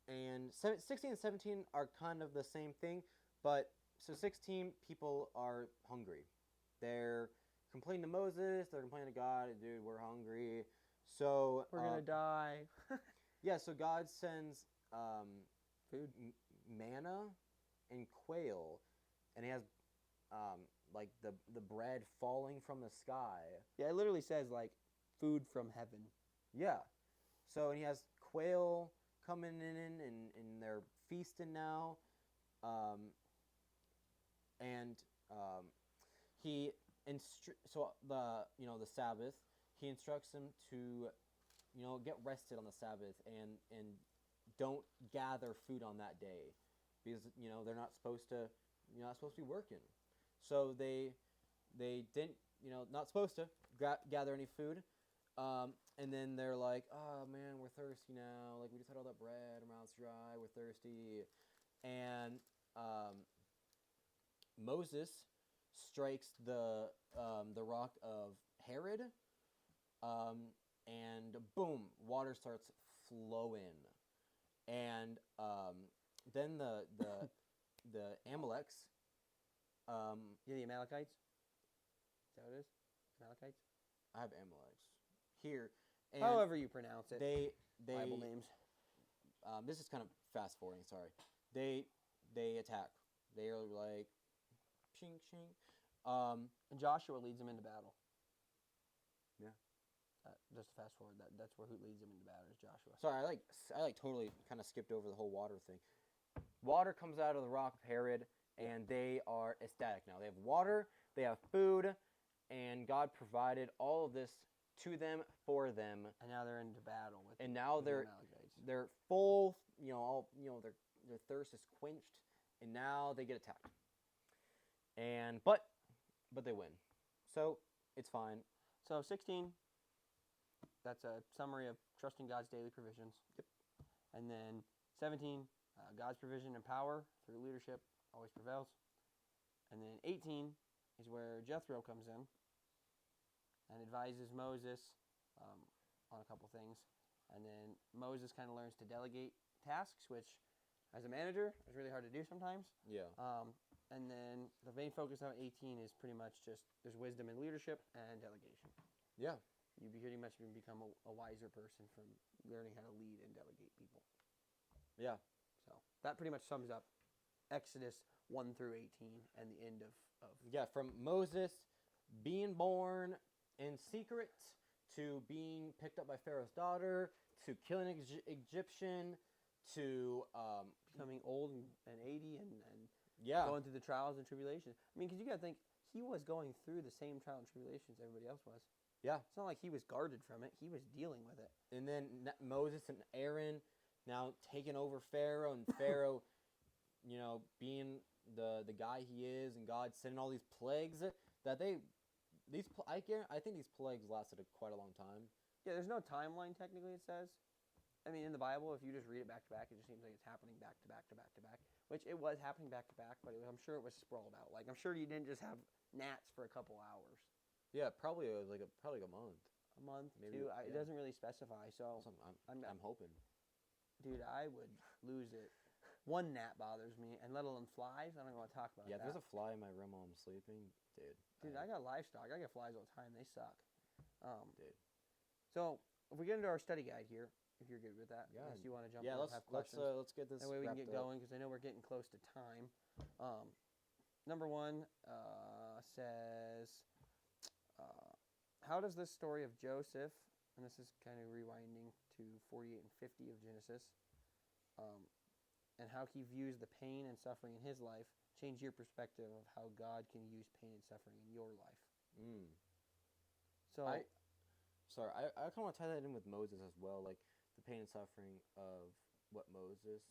and 16 and 17 are kind of the same thing, but so 16 people are hungry. They're complaining to Moses. They're complaining to God, dude, we're hungry. So We're gonna die. yeah, so God sends Food. manna and quail, and he has like the bread falling from the sky. Yeah, it literally says like food from heaven. Yeah. So and he has quail coming in and they're feasting now. And he so the Sabbath, he instructs them to get rested on the Sabbath and don't gather food on that day because they're not supposed to be working. So they didn't not supposed to gather any food. And then they're like, oh man, we're thirsty now. Like we just had all that bread, our mouths dry, we're thirsty. And Moses strikes the rock of Herod, and boom, water starts flowing. And then the Amaleks. Yeah, the Amalekites. Is that what it is? Amalekites. I have Amaleks here. And However you pronounce it. they Bible names. this is kind of fast forwarding. Sorry. They attack. They are like, shing shing. And Joshua leads them into battle. Yeah. Just to fast forward, that's where who leads them into battle is Joshua. Sorry, I totally kind of skipped over the whole water thing. Water comes out of the rock of Herod, and they are ecstatic now. They have water, they have food, and God provided all of this to them for them. And now they're into battle with. And now with the they're Amalekites. full. Their thirst is quenched, and now they get attacked. And but they win, so it's fine. So 16. That's a summary of trusting God's daily provisions. Yep. And then 17, God's provision and power through leadership always prevails. And then 18 is where Jethro comes in and advises Moses on a couple things. And then Moses kind of learns to delegate tasks, which as a manager is really hard to do sometimes. Yeah. And then the main focus on 18 is pretty much just there's wisdom in leadership and delegation. Yeah. You pretty much become a wiser person from learning how to lead and delegate people. Yeah. So that pretty much sums up Exodus 1 through 18 and the end of Yeah, from Moses being born in secret to being picked up by Pharaoh's daughter to killing an Egyptian to becoming old and 80 and yeah. going through the trials and tribulations. I mean, because you got to think, he was going through the same trial and tribulations everybody else was. Yeah. It's not like he was guarded from it. He was dealing with it. And then Moses and Aaron now taking over Pharaoh, and Pharaoh, being the guy he is, and God sending all these plagues that I think these plagues lasted quite a long time. Yeah, there's no timeline technically, it says. I mean, in the Bible, if you just read it back to back, it just seems like it's happening back to back to back to back, which it was happening back to back, but I'm sure it was sprawled out. Like, I'm sure you didn't just have gnats for a couple hours. Yeah, probably it was like a month. A month, maybe, two. yeah. It doesn't really specify. So I'm hoping. Dude, I would lose it. One gnat bothers me, and let alone flies. I don't want to talk about Yeah, that. if there's a fly in my room while I'm sleeping, dude. Dude, I got livestock. I get flies all the time. They suck. Dude. So if we get into our study guide here, if you're good with that, yeah. Unless you want to jump yeah, in let's and have questions. let's get this. That way we can wrapped get up. going because I know we're getting close to time. Number one says, how does this story of Joseph, and this is kind of rewinding to 48 and 50 of Genesis, and how he views the pain and suffering in his life, change your perspective of how God can use pain and suffering in your life? So I kind of want to tie that in with Moses as well, like the pain and suffering of what Moses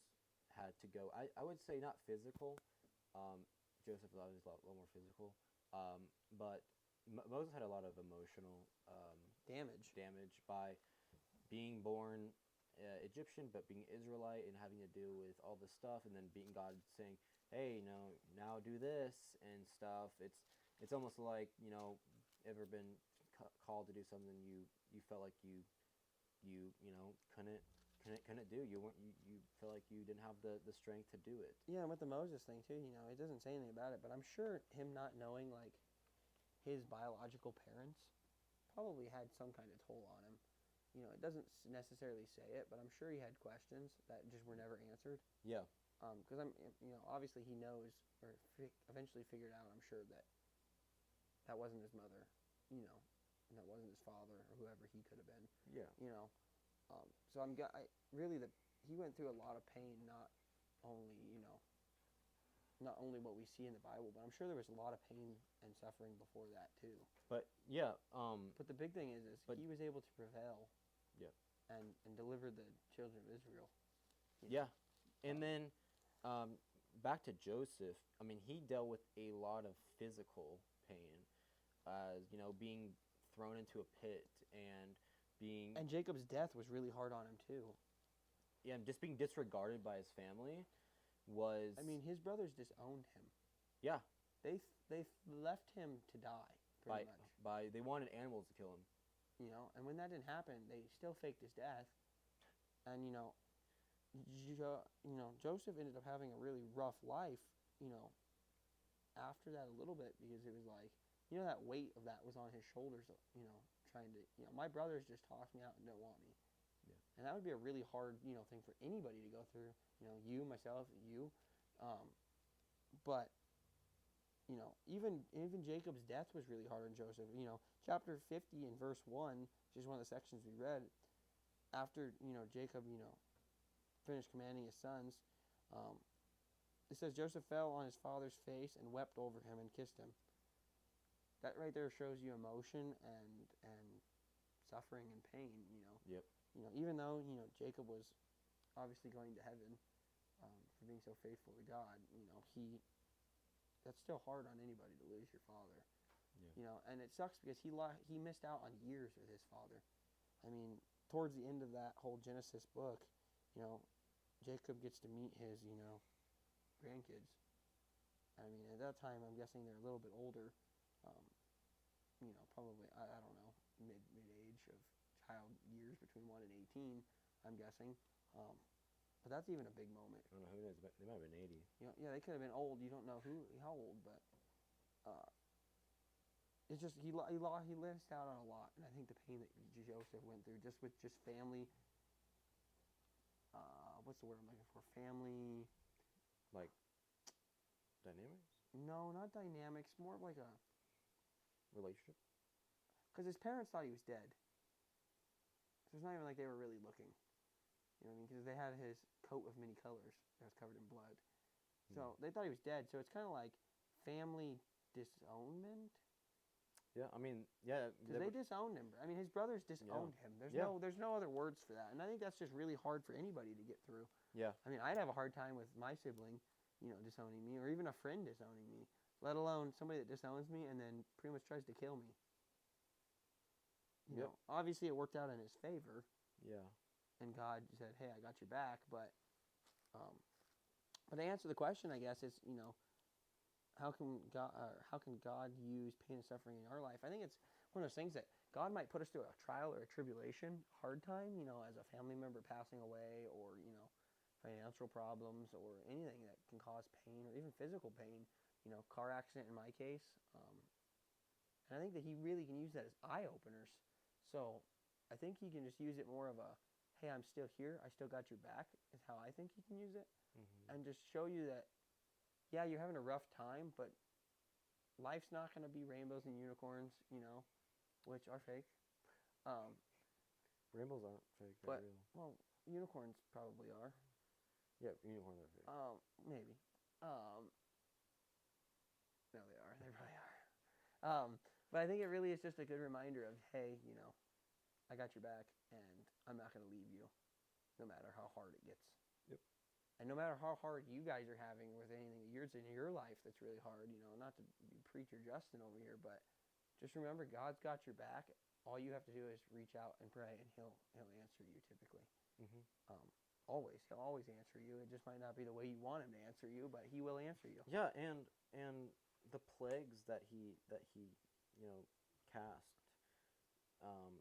had to go. I would say not physical. Joseph was obviously a lot more physical. But Moses had a lot of emotional damage by being born Egyptian, but being Israelite and having to deal with all this stuff, and then being God saying, hey, now do this and stuff. It's almost like, ever been called to do something you felt like couldn't do. You feel like you didn't have the strength to do it. Yeah, and with the Moses thing too, it doesn't say anything about it, but I'm sure him not knowing like his biological parents probably had some kind of toll on him. It doesn't necessarily say it, but I'm sure he had questions that just were never answered. Yeah. Because obviously he knows, or eventually figured out, I'm sure, that that wasn't his mother, and that wasn't his father or whoever he could have been. Yeah. So really that he went through a lot of pain, only not only what we see in the Bible, but I'm sure there was a lot of pain and suffering before that too. But yeah, But the big thing is he was able to prevail. Yeah. And deliver the children of Israel. Yeah, and then back to Joseph. I mean, he dealt with a lot of physical pain, being thrown into a pit and being. And Jacob's death was really hard on him too. Yeah, just being disregarded by his family was. I mean, his brothers disowned him. Yeah. They left him to die pretty much. They wanted animals to kill him. And when that didn't happen, they still faked his death. And Joseph ended up having a really rough life. After that a little bit, because it was like that weight of that was on his shoulders. Trying to my brothers just tossed me out and don't want me. Yeah. And that would be a really hard thing for anybody to go through. You, myself, you. But even Jacob's death was really hard on Joseph. Chapter 50 and verse 1, which is one of the sections we read, after, Jacob, finished commanding his sons, it says, Joseph fell on his father's face and wept over him and kissed him. That right there shows you emotion and suffering and pain, Yep. Even though, Jacob was obviously going to heaven for being so faithful to God, that's still hard on anybody to lose your father. Yeah. And it sucks because he missed out on years with his father. I mean, towards the end of that whole Genesis book, Jacob gets to meet his, grandkids. I mean, at that time, I'm guessing they're a little bit older. Probably, I don't know, mid-age of child years between 1 and 18, I'm guessing. But that's even a big moment. I don't know who knows, but they might have been 80. Yeah, they could have been old. You don't know how old, but it's just he missed out on a lot, and I think the pain that Joseph went through, just with family. What's the word I'm looking for? Family. Like dynamics? No, not dynamics. More of like a relationship. Because his parents thought he was dead. So it's not even like they were really looking. You know what I mean? Because they had his coat of many colors that was covered in blood. So they thought he was dead. So it's kind of like family disownment. Yeah, I mean, yeah. Because they disowned him. I mean, his brothers disowned him. There's no other words for that. And I think that's just really hard for anybody to get through. Yeah. I mean, I'd have a hard time with my sibling, disowning me, or even a friend disowning me, let alone somebody that disowns me and then pretty much tries to kill me. Obviously it worked out in his favor. Yeah. And God said, "Hey, I got your back." But to answer the question, I guess is how can God use pain and suffering in our life? I think it's one of those things that God might put us through a trial or a tribulation, hard time, as a family member passing away, or financial problems, or anything that can cause pain, or even physical pain. Car accident in my case. And I think that He really can use that as eye openers. So I think He can just use it more of a, hey, I'm still here, I still got your back, is how I think He can use it. And just show you that, yeah, you're having a rough time, but life's not going to be rainbows and unicorns, which are fake. Rainbows aren't fake, but they're real. Well, unicorns probably are. Yeah, unicorns are fake. Maybe. No, they are. They probably are. But I think it really is just a good reminder of, hey, I got your back, and I'm not going to leave you, no matter how hard it gets. Yep. And no matter how hard you guys are having with anything in your life that's really hard, not to be preacher Justin over here, but just remember, God's got your back. All you have to do is reach out and pray, and He'll answer you typically. always. He'll always answer you. It just might not be the way you want him to answer you, but he will answer you. Yeah, and the plagues that he cast um,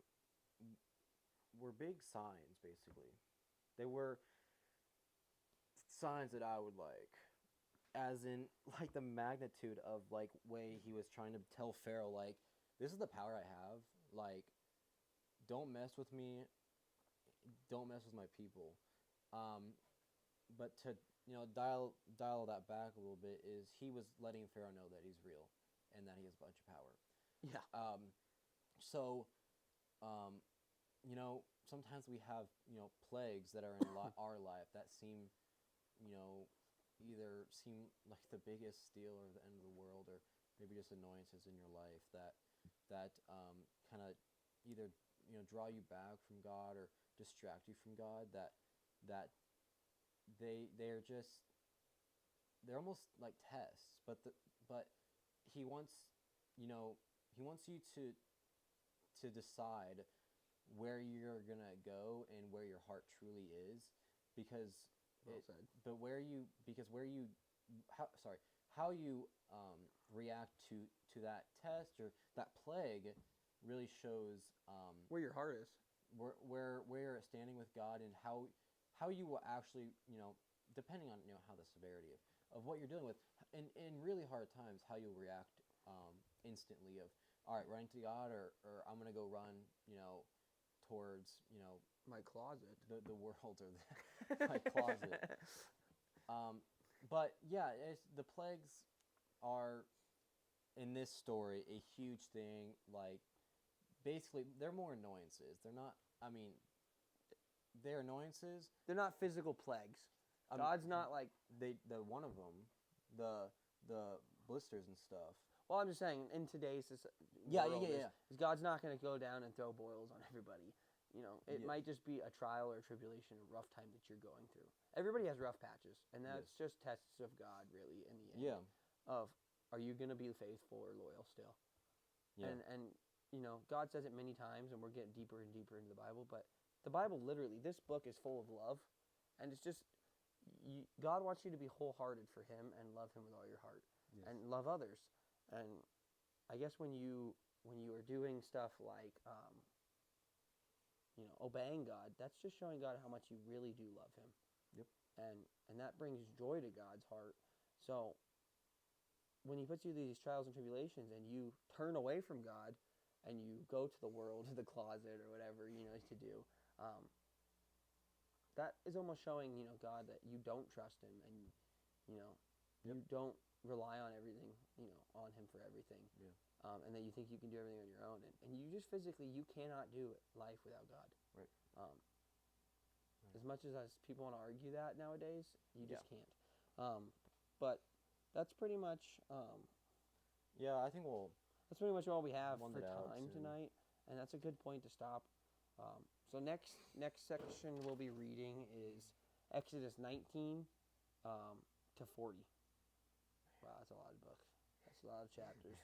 were big signs. Basically, they were signs that I would like, as in like the magnitude of like way he was trying to tell Pharaoh like, this is the power I have. Like, don't mess with me. Don't mess with my people. But to dial that back a little bit is he was letting Pharaoh know that he's real and that he has a bunch of power. Yeah. So, sometimes we have plagues that are in our life that seem, either seem like the biggest deal or the end of the world, or maybe just annoyances in your life that kind of either draw you back from God or distract you from God. That they're almost like tests, but he wants you to decide where you're gonna go and where your heart truly is, because how you react to that test or that plague really shows Where your heart is. where you're standing with God, and how you will actually, depending on how the severity of what you're dealing with in really hard times, how you'll react instantly of, all right, running to God, or I'm gonna go run towards My closet. the world or my closet. But yeah, the plagues are in this story a huge thing. Like, basically, they're more annoyances. They're not. I mean, they're annoyances. They're not physical plagues. God's not like the one of them, the blisters and stuff. Well, I'm just saying, in today's world, is God's not going to go down and throw boils on everybody. It might just be a trial or a tribulation, a rough time that you're going through. Everybody has rough patches, and that's just tests of God, really, in the end. Yeah. Of, are you going to be faithful or loyal still? Yeah. And God says it many times, and we're getting deeper and deeper into the Bible, but the Bible, literally, this book is full of love, and it's just, God wants you to be wholehearted for him and love him with all your heart, and love others. And I guess when you are doing stuff like, obeying God, that's just showing God how much you really do love him. Yep. And that brings joy to God's heart. So when he puts you through these trials and tribulations and you turn away from God and you go to the world, to the closet or whatever, to do, that is almost showing, God, that you don't trust him, and, you don't rely on everything, on him for everything. Yeah. And that you think you can do everything on your own. And you just physically, you cannot do life without God. Right. As much as people want to argue that nowadays, you just can't. But that's pretty much... I think that's pretty much all we have One for that out time soon. tonight. And that's a good point to stop. So next section we'll be reading is Exodus 19 to 40. Wow, that's a lot of books. That's a lot of chapters.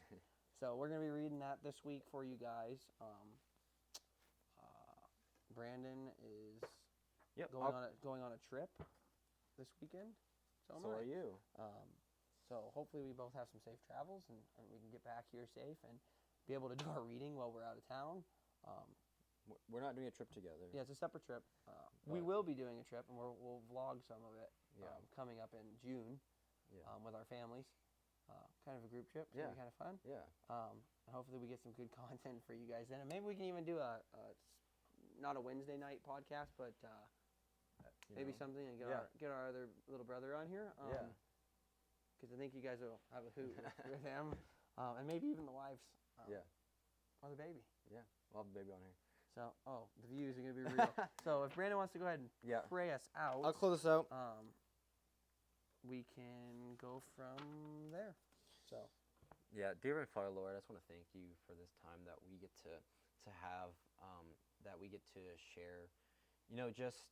So we're going to be reading that this week for you guys. Brandon is going on a trip this weekend. So are you. So hopefully we both have some safe travels, and we can get back here safe and be able to do our reading while we're out of town. We're not doing a trip together. Yeah, it's a separate trip. We will be doing a trip, and we'll vlog some of it coming up in June with our families. Kind of a group trip. So it'll be kind of fun. Yeah. And hopefully we get some good content for you guys then. And maybe we can even do not a Wednesday night podcast, but maybe something, and get our other little brother on here. Because I think you guys will have a hoot with him. And maybe even the wives. Or the baby. Yeah. We'll have the baby on here. So, the views are going to be real. So if Brandon wants to go ahead and pray us out. I'll close this out. We can go from there. So. Yeah, dear Heavenly Father, Lord, I just want to thank you for this time that we get to have, that we get to share, just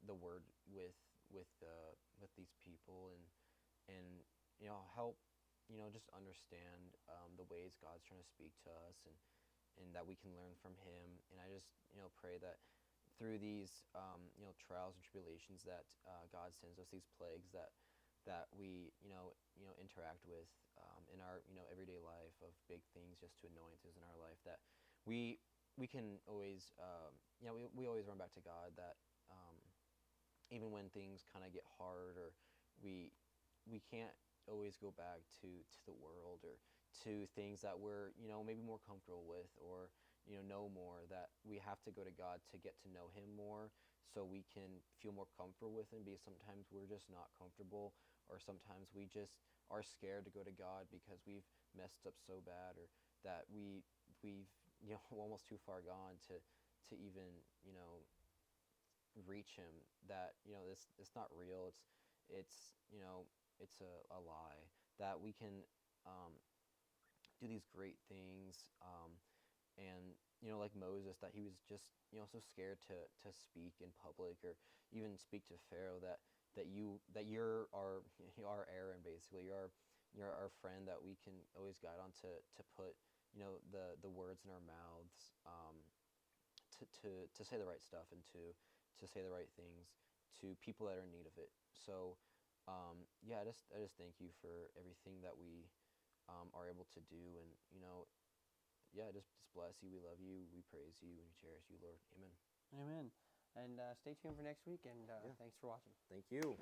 the word with these people, and help, just understand the ways God's trying to speak to us, and that we can learn from Him. And I just pray that through these trials and tribulations that God sends us, these plagues that we interact with in our everyday life of big things, just to annoyances in our life, that we can always we always run back to God, that even when things kind of get hard, or we can't always go back to the world, or to things that we're maybe more comfortable with, or know more, that we have to go to God to get to know him more, so we can feel more comfortable with him, because sometimes we're just not comfortable, or sometimes we just are scared to go to God because we've messed up so bad, or that we've almost too far gone to even reach him, that this it's not real, it's a lie, that we can do these great things, and like Moses, that he was just so scared to speak in public, or even speak to Pharaoh, you're our Aaron, basically, you're our friend, that we can always guide on to put the words in our mouths, to say the right stuff, and to say the right things to people that are in need of it. So yeah, I just thank you for everything that we are able to do, and yeah, just bless you. We love you. We praise you, and we cherish you, Lord. Amen. Amen. And stay tuned for next week, and Yeah. thanks for watching. Thank you.